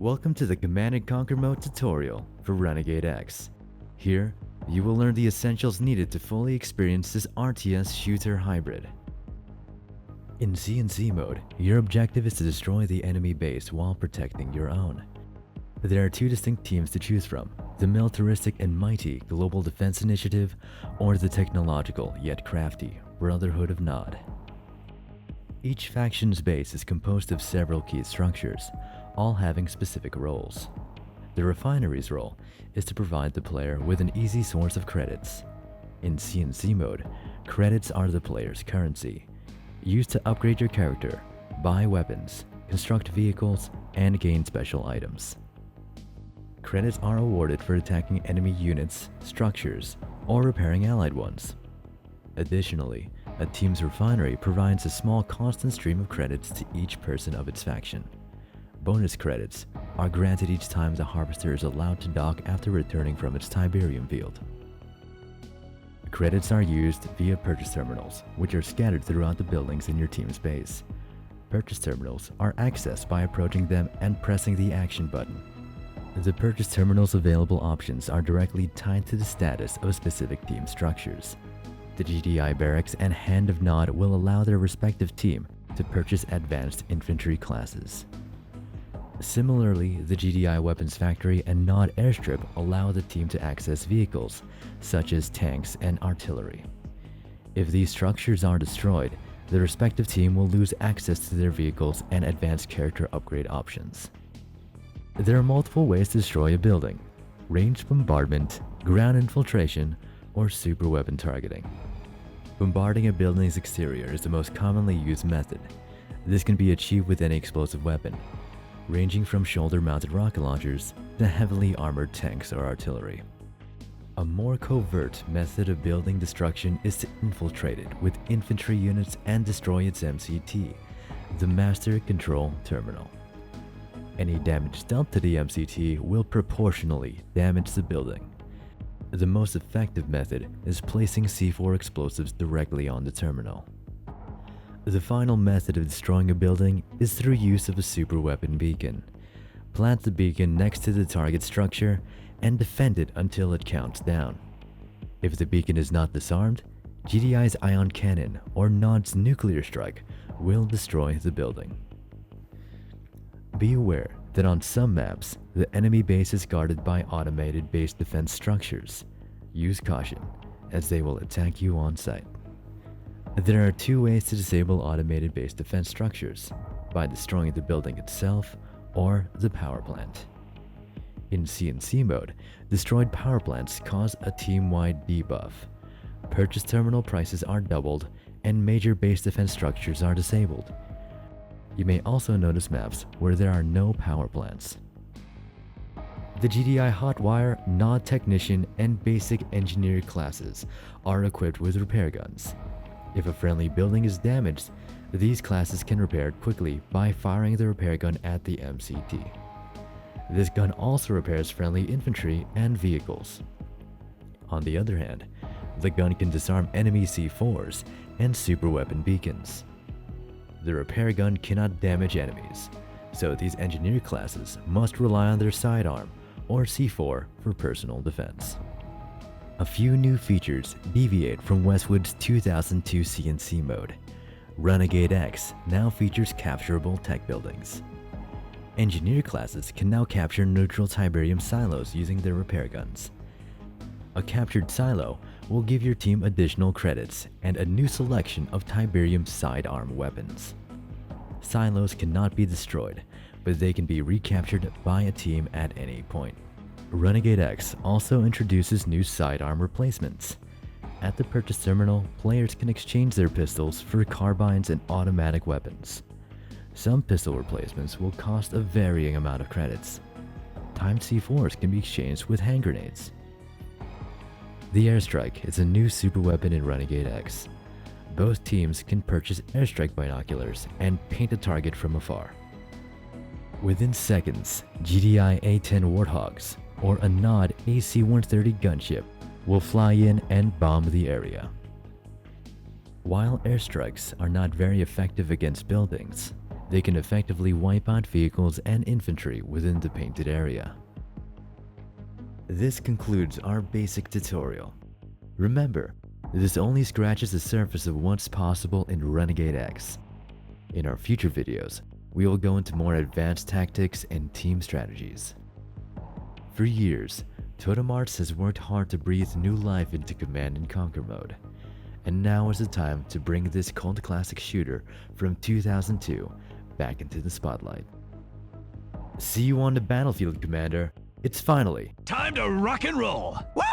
Welcome to the Command & Conquer Mode tutorial for Renegade X. Here, you will learn the essentials needed to fully experience this RTS shooter hybrid. In CNC mode, your objective is to destroy the enemy base while protecting your own. There are two distinct teams to choose from, the militaristic and mighty Global Defense Initiative or the technological yet crafty Brotherhood of Nod. Each faction's base is composed of several key structures, all having specific roles. The refinery's role is to provide the player with an easy source of credits. In CNC mode, credits are the player's currency, used to upgrade your character, buy weapons, construct vehicles, and gain special items. Credits are awarded for attacking enemy units, structures, or repairing allied ones. Additionally, a team's refinery provides a small constant stream of credits to each person of its faction. Bonus credits are granted each time the harvester is allowed to dock after returning from its Tiberium field. Credits are used via purchase terminals, which are scattered throughout the buildings in your team's base. Purchase terminals are accessed by approaching them and pressing the action button. The purchase terminal's available options are directly tied to the status of specific team structures. The GDI Barracks and Hand of Nod will allow their respective team to purchase advanced infantry classes. Similarly, the GDI Weapons Factory and Nod Airstrip allow the team to access vehicles, such as tanks and artillery. If these structures are destroyed, the respective team will lose access to their vehicles and advanced character upgrade options. There are multiple ways to destroy a building: ranged bombardment, ground infiltration, or super weapon targeting. Bombarding a building's exterior is the most commonly used method. This can be achieved with any explosive weapon, ranging from shoulder-mounted rocket launchers to heavily armored tanks or artillery. A more covert method of building destruction is to infiltrate it with infantry units and destroy its MCT, the Master Control Terminal. Any damage dealt to the MCT will proportionally damage the building. The most effective method is placing C4 explosives directly on the terminal. The final method of destroying a building is through use of a super weapon beacon. Plant the beacon next to the target structure and defend it until it counts down. If the beacon is not disarmed, GDI's ion cannon or Nod's nuclear strike will destroy the building. Be aware that on some maps, the enemy base is guarded by automated base defense structures. Use caution, as they will attack you on sight. There are two ways to disable automated base defense structures: by destroying the building itself or the power plant. In CNC mode, destroyed power plants cause a team-wide debuff. Purchase terminal prices are doubled and major base defense structures are disabled. You may also notice maps where there are no power plants. The GDI Hotwire, Nod Technician, and Basic Engineer classes are equipped with repair guns. If a friendly building is damaged, these classes can repair it quickly by firing the repair gun at the MCT. This gun also repairs friendly infantry and vehicles. On the other hand, the gun can disarm enemy C4s and super weapon beacons. The repair gun cannot damage enemies, so these engineer classes must rely on their sidearm or C4 for personal defense. A few new features deviate from Westwood's 2002 CNC mode. Renegade X now features capturable tech buildings. Engineer classes can now capture neutral Tiberium silos using their repair guns. A captured silo will give your team additional credits and a new selection of Tiberium sidearm weapons. Silos cannot be destroyed, but they can be recaptured by a team at any point. Renegade X also introduces new sidearm replacements. At the purchase terminal, players can exchange their pistols for carbines and automatic weapons. Some pistol replacements will cost a varying amount of credits. Timed C4s can be exchanged with hand grenades. The Airstrike is a new super weapon in Renegade X. Both teams can purchase airstrike binoculars and paint a target from afar. Within seconds, GDI A-10 Warthogs or a Nod AC-130 gunship will fly in and bomb the area. While airstrikes are not very effective against buildings, They can effectively wipe out vehicles and infantry within the painted area. This concludes our basic tutorial. Remember, this only scratches the surface of what's possible in Renegade X. In our future videos, we will go into more advanced tactics and team strategies. For years, Totem Arts has worked hard to breathe new life into Command and Conquer mode, and now is the time to bring this cult classic shooter from 2002 back into the spotlight. See you on the battlefield, Commander. It's finally time to rock and roll. Woo!